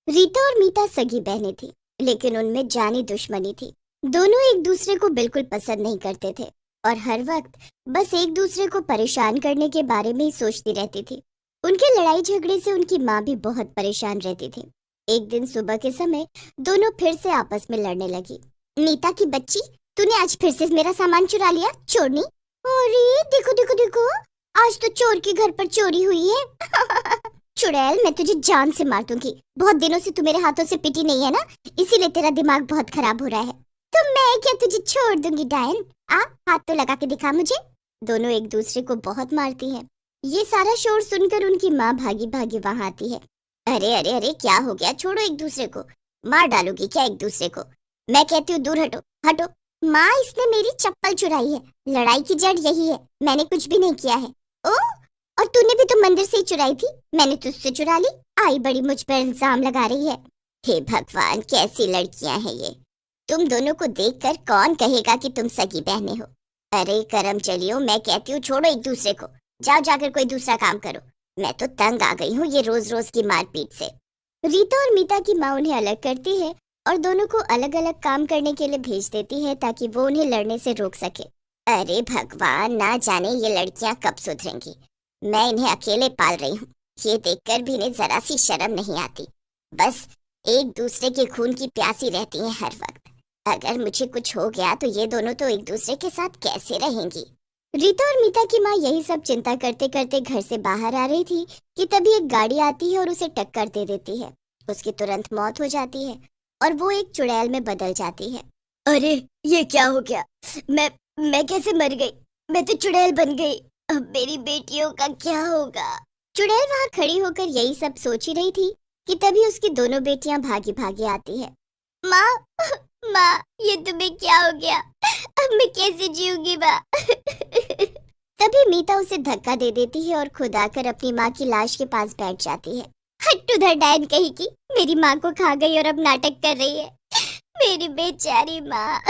रीता और मीता सगी बहनें थी, लेकिन उनमें जानी दुश्मनी थी। दोनों एक दूसरे को बिल्कुल पसंद नहीं करते थे और हर वक्त बस एक दूसरे को परेशान करने के बारे में ही सोचती रहती थी। उनके लड़ाई झगड़े से उनकी माँ भी बहुत परेशान रहती थी। एक दिन सुबह के समय दोनों फिर से आपस में लड़ने लगी। मीता की बच्ची, तूने आज फिर से मेरा सामान चुरा लिया, चोरनी। अरे देखो देखो देखो, आज तो चोर के घर पर चोरी हुई है। चुड़ैल, मैं तुझे जान से मार दूंगी। बहुत दिनों से तू मेरे हाथों से पिटी नहीं है ना, इसीलिए तेरा दिमाग बहुत खराब हो रहा है। तो मैं क्या तुझे छोड़ दूंगी डायन? आ, हाथ तो लगा के दिखा मुझे। दोनों एक दूसरे को बहुत मारती हैं। ये सारा शोर सुनकर उनकी माँ भागी भागी वहां आती है। अरे अरे अरे, क्या हो गया? छोड़ो एक दूसरे को। मार डालोगी क्या एक दूसरे को? मैं कहती हूँ दूर हटो, हटो। माँ, इसने मेरी चप्पल चुराई है। लड़ाई की जड़ यही है, मैंने कुछ भी नहीं किया है। ओ, और तूने भी तो मंदिर से ही चुराई थी, मैंने तुझसे चुरा ली। आई बड़ी मुझ पर इल्जाम लगा रही है। हे भगवान, कैसी लड़कियां हैं ये। तुम दोनों को देखकर कौन कहेगा कि तुम सगी बहनें हो। अरे करम चलियो, मैं कहती हूँ छोड़ो एक दूसरे को। जाओ जाकर कोई दूसरा काम करो। मैं तो तंग आ गई हूँ ये रोज रोज की मारपीट से। रीता और मीता की माँ उन्हें अलग करती है और दोनों को अलग अलग काम करने के लिए भेज देती है ताकि वो उन्हें लड़ने से रोक सके। अरे भगवान, ना जाने ये लड़कियां कब सुधरेंगी। मैं इन्हें अकेले पाल रही हूँ, ये देखकर भी इन्हें जरा सी शर्म नहीं आती। बस एक दूसरे के खून की प्यासी रहती हैं हर वक्त। अगर मुझे कुछ हो गया तो ये दोनों तो एक दूसरे के साथ कैसे रहेंगी। रीता और मीता की माँ यही सब चिंता करते करते घर से बाहर आ रही थी कि तभी एक गाड़ी आती है और उसे टक्कर दे देती है। उसकी तुरंत मौत हो जाती है और वो एक चुड़ैल में बदल जाती है। अरे ये क्या हो गया? मैं कैसे मर गई? मैं तो चुड़ैल बन गई। अब मेरी बेटियों का क्या होगा? चुड़ैल वहां खड़ी होकर यही सब सोच ही रही थी कि तभी उसकी दोनों बेटियां भागी भागी आती है। माँ, माँ, ये तुम्हें क्या हो गया? अब मैं कैसे जीऊंगी माँ? तभी मीता उसे धक्का दे देती है और खुद आकर अपनी माँ की लाश के पास बैठ जाती है। हट उधर डायन कहीं की, मेरी माँ को खा गई और अब नाटक कर रही है। मेरी बेचारी माँ।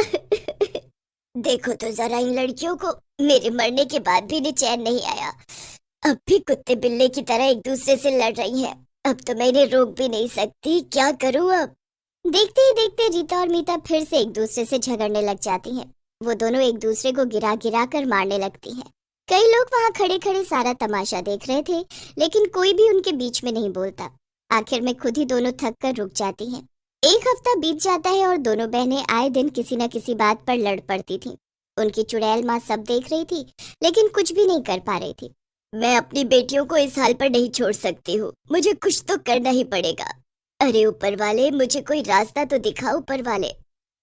देखो तो जरा इन लड़कियों को, मेरे मरने के बाद भी इन्हें चैन नहीं आया। अब भी कुत्ते बिल्ले की तरह एक दूसरे से लड़ रही हैं। अब तो मैं इन्हें रोक भी नहीं सकती, क्या करूं अब? देखते ही देखते रीता और मीता फिर से एक दूसरे से झगड़ने लग जाती हैं। वो दोनों एक दूसरे को गिरा गिरा कर मारने लगती हैं। कई लोग वहां खड़े खड़े सारा तमाशा देख रहे थे, लेकिन कोई भी उनके बीच में नहीं बोलता। आखिर में खुद ही दोनों थक कर रुक जाती हैं। एक हफ्ता बीत जाता है और दोनों बहनें आए दिन किसी न किसी बात पर लड़ पड़ती थीं। उनकी चुड़ैल माँ सब देख रही थी, लेकिन कुछ भी नहीं कर पा रही थी। मैं अपनी बेटियों को इस हाल पर नहीं छोड़ सकती हूँ, मुझे कुछ तो करना ही पड़ेगा। अरे ऊपर वाले, मुझे कोई रास्ता तो दिखा ऊपर वाले।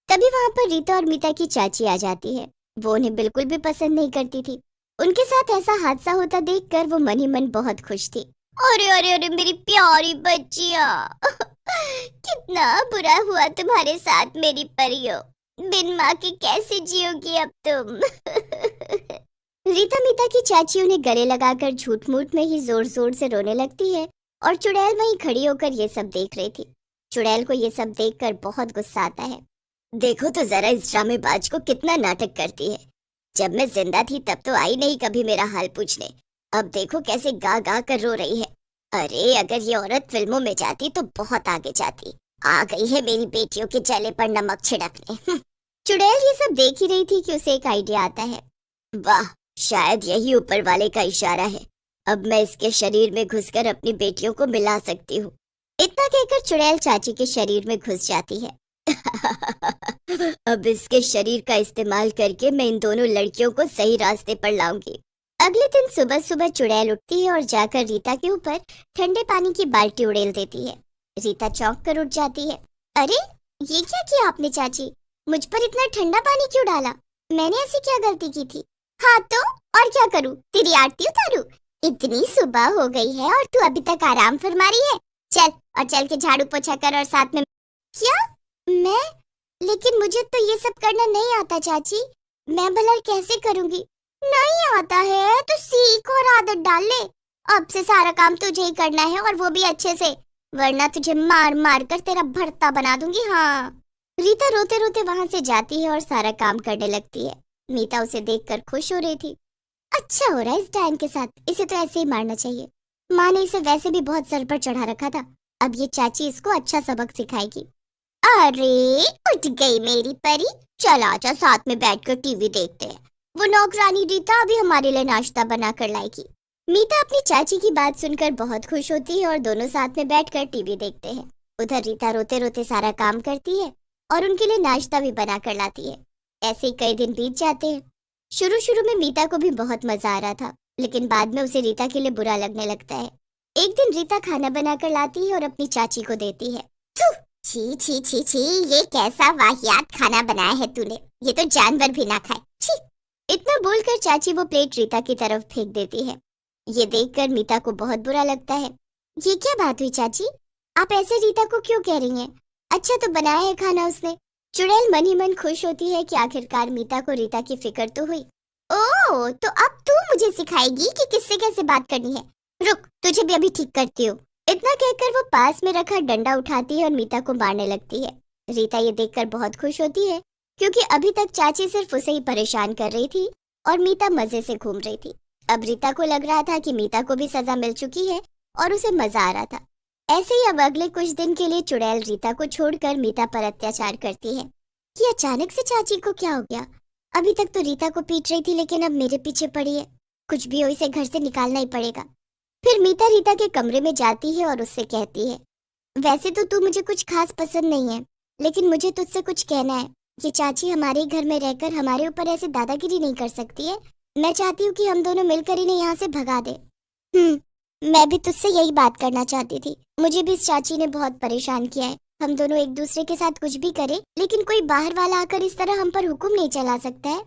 तभी वहां पर रीता और मीता की चाची आ जाती है। वो उन्हें बिल्कुल भी पसंद नहीं करती थी। उनके साथ ऐसा हादसा होता देखकर वो मन ही मन बहुत खुश थी। अरे अरे अरे, मेरी प्यारी बच्चियां। कितना बुरा हुआ तुम्हारे साथ मेरी परियों। बिन माँ के कैसे जियोगी अब तुम? रीता मीता की चाची उन्हें गले लगाकर झूठ मूठ में ही जोर जोर से रोने लगती है और चुड़ैल वहीं खड़ी होकर ये सब देख रही थी। चुड़ैल को ये सब देखकर बहुत गुस्सा आता है। देखो तो जरा इस ड्रामेबाज को, कितना नाटक करती है। जब मैं जिंदा थी तब तो आई नहीं कभी मेरा हाल पूछने। अब देखो कैसे गा गा कर रो रही है। अरे अगर ये औरत फिल्मों में जाती तो बहुत आगे जाती। आ गई है मेरी बेटियों के जले पर नमक छिड़कने। चुड़ैल ये सब देख ही रही थी कि उसे एक आइडिया आता है। वाह, शायद यही ऊपर वाले का इशारा है। अब मैं इसके शरीर में घुसकर अपनी बेटियों को मिला सकती हूँ। इतना कहकर चुड़ैल चाची के शरीर में घुस जाती है। अब इसके शरीर का इस्तेमाल करके मैं इन दोनों लड़कियों को सही रास्ते पर लाऊंगी। अगले दिन सुबह सुबह चुड़ैल उठती है और जाकर रीता के ऊपर ठंडे पानी की बाल्टी उड़ेल देती है। रीता चौंक कर उठ जाती है। अरे ये क्या किया आपने चाची? मुझ पर इतना ठंडा पानी क्यों डाला? मैंने ऐसी क्या गलती की थी? हाँ तो और क्या करूँ, तेरी आरती उतारूं? इतनी सुबह हो गई है और तू अभी तक आराम फरमा रही है। चल और चल के झाड़ू पोछा कर और साथ में। क्या? मैं? लेकिन मुझे तो ये सब करना नहीं आता चाची। मैं भला कैसे करूँगी? नहीं आता है तो सीख और आदत डाल ले। अब से सारा काम तुझे ही करना है और वो भी अच्छे से, वरना तुझे मार मार कर तेरा भरता बना दूंगी। हाँ। रीता रोते रोते वहां से जाती है और सारा काम करने लगती है। मीता उसे देखकर खुश हो रही थी। अच्छा हो रहा है इस डायन के साथ, इसे तो ऐसे ही मारना चाहिए। माँ ने इसे वैसे भी बहुत सर पर चढ़ा रखा था, अब ये चाची इसको अच्छा सबक सिखाएगी। अरे उठ गई मेरी परी, चल आजा साथ में बैठकर टीवी देखते हैं। वो नौकरानी रीता अभी हमारे लिए नाश्ता बना कर लाएगी। मीता अपनी चाची की बात सुनकर बहुत खुश होती है और दोनों साथ में बैठकर टीवी देखते हैं। उधर रीता रोते रोते सारा काम करती है और उनके लिए नाश्ता भी बना कर लाती है। ऐसे ही कई दिन बीत जाते हैं। शुरू शुरू में मीता को भी बहुत मजा आ रहा था, लेकिन बाद में उसे रीता के लिए बुरा लगने लगता है। एक दिन रीता खाना बनाकर लाती है और अपनी चाची को देती है। छी छी छी छी, ये कैसा वाहियात खाना बनाया है तूने, ये तो जानवर भी ना खाए, छी। इतना बोलकर चाची वो प्लेट रीता की तरफ फेंक देती है। ये देखकर मीता को बहुत बुरा लगता है। ये क्या बात हुई चाची, आप ऐसे रीता को क्यों कह रही हैं? अच्छा तो बनाया है खाना उसने। चुड़ैल मन ही मन खुश होती है कि आखिरकार मीता को रीता की फिक्र तो हुई। ओह, तो अब तू मुझे सिखाएगी कि किससे कैसे बात करनी है। रुक, तुझे भी अभी ठीक करती हूँ। इतना कहकर वो पास में रखा डंडा उठाती है और मीता को मारने लगती है। रीता ये देखकर बहुत खुश होती है, क्योंकि अभी तक चाची सिर्फ उसे ही परेशान कर रही थी और मीता मजे से घूम रही थी। अब रीता को लग रहा था कि मीता को भी सजा मिल चुकी है और उसे मजा आ रहा था। ऐसे ही अब अगले कुछ दिन के लिए चुड़ैल रीता को छोड़कर मीता पर अत्याचार करती है। कि अचानक से चाची को क्या हो गया? अभी तक तो रीता को पीट रही थी, लेकिन अब मेरे पीछे पड़ी है। कुछ भी हो, इसे घर से निकालना ही पड़ेगा। फिर मीता रीता के कमरे में जाती है और उससे कहती है, वैसे तो तू मुझे कुछ खास पसंद नहीं है, लेकिन मुझे तुझसे कुछ कहना है। ये चाची हमारे घर में रहकर हमारे ऊपर ऐसे दादागिरी नहीं कर सकती है। मैं चाहती हूँ कि हम दोनों मिलकर इन्हें यहाँ से भगा दे। मैं भी तुझसे यही बात करना चाहती थी। मुझे भी इस चाची ने बहुत परेशान किया है। हम दोनों एक दूसरे के साथ कुछ भी करें, लेकिन कोई बाहर वाला आकर इस तरह हम पर हुक्म नहीं चला सकता है।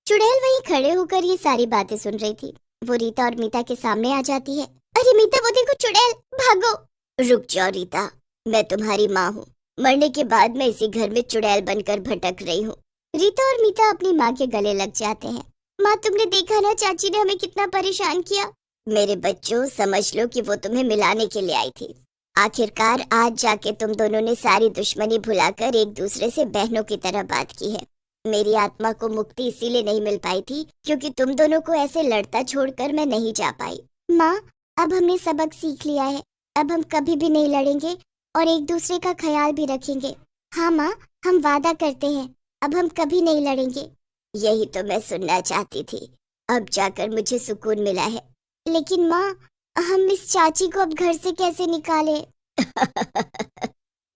चुड़ैल वहीं खड़े होकर ये सारी बातें सुन रही थी। वो रीता और मीता के सामने आ जाती है। अरे मीता, वो देखो चुड़ैल, भागो। रुक जाओ रीता, मैं तुम्हारी माँ हूँ। मरने के बाद मैं इसी घर में चुड़ैल बनकर भटक रही हूँ। रीता और मीता अपनी माँ के गले लग जाते हैं। माँ, तुमने देखा ना चाची ने हमें कितना परेशान किया। मेरे बच्चों, समझ लो कि वो तुम्हें मिलाने के लिए आई थी। आखिरकार आज जाके तुम दोनों ने सारी दुश्मनी भुलाकर एक दूसरे से बहनों की तरह बात की है। मेरी आत्मा को मुक्ति इसीलिए नहीं मिल पाई थी क्योंकि तुम दोनों को ऐसे लड़ता छोड़कर मैं नहीं जा पाई। माँ, अब हमने सबक सीख लिया है। अब हम कभी भी नहीं लड़ेंगे और एक दूसरे का ख्याल भी रखेंगे। हाँ माँ, हम वादा करते हैं, अब हम कभी नहीं लड़ेंगे। यही तो मैं सुनना चाहती थी। अब जाकर मुझे सुकून मिला है। लेकिन माँ, हम इस चाची को अब घर से कैसे निकालें?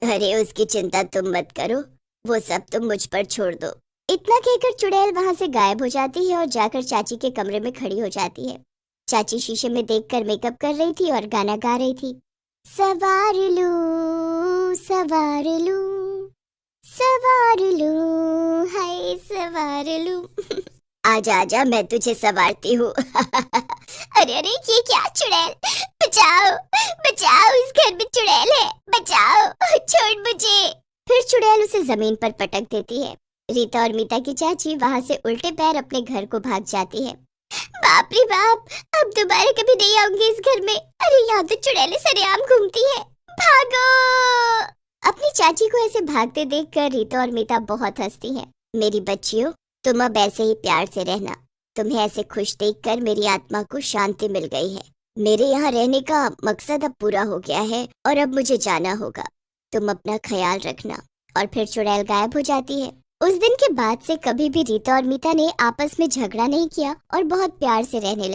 अरे उसकी चिंता तुम मत करो, वो सब तुम मुझ पर छोड़ दो। इतना कहकर चुड़ैल वहां से गायब हो जाती है और जाकर चाची के कमरे में खड़ी हो जाती है। चाची शीशे में देखकर मेकअप कर रही थी और गाना गा रही थी। सवार लूं, सवार लूं, सवार लूं, हाय सवार लूं। आजा आजा, मैं तुझे सवारती हूँ। अरे अरे, ये क्या चुड़ैल? बचाओ बचाओ, इस घर में चुड़ैल है, बचाओ, छोड़ मुझे। फिर चुड़ैल उसे जमीन पर पटक देती है। रीता और मीता की चाची वहां से उल्टे पैर अपने घर को भाग जाती है। बाप रे बाप, अब दोबारा कभी नहीं आऊंगी इस घर में। अरे यहाँ तो चुड़ैलें सरेआम घूमती है, भागो। अपनी चाची को ऐसे भागते देखकर रीता और मीता बहुत हंसती हैं। मेरी बच्चियों, तुम अब ऐसे ही प्यार से रहना। तुम्हें ऐसे खुश देखकर मेरी आत्मा को शांति मिल गई है। मेरे यहाँ रहने का मकसद अब पूरा हो गया है और अब मुझे जाना होगा। तुम अपना ख्याल रखना। और फिर चुड़ैल गायब हो जाती है। उस दिन के बाद से कभी भी रीता और मीता ने आपस में झगड़ा नहीं किया और बहुत प्यार से रहने लगे।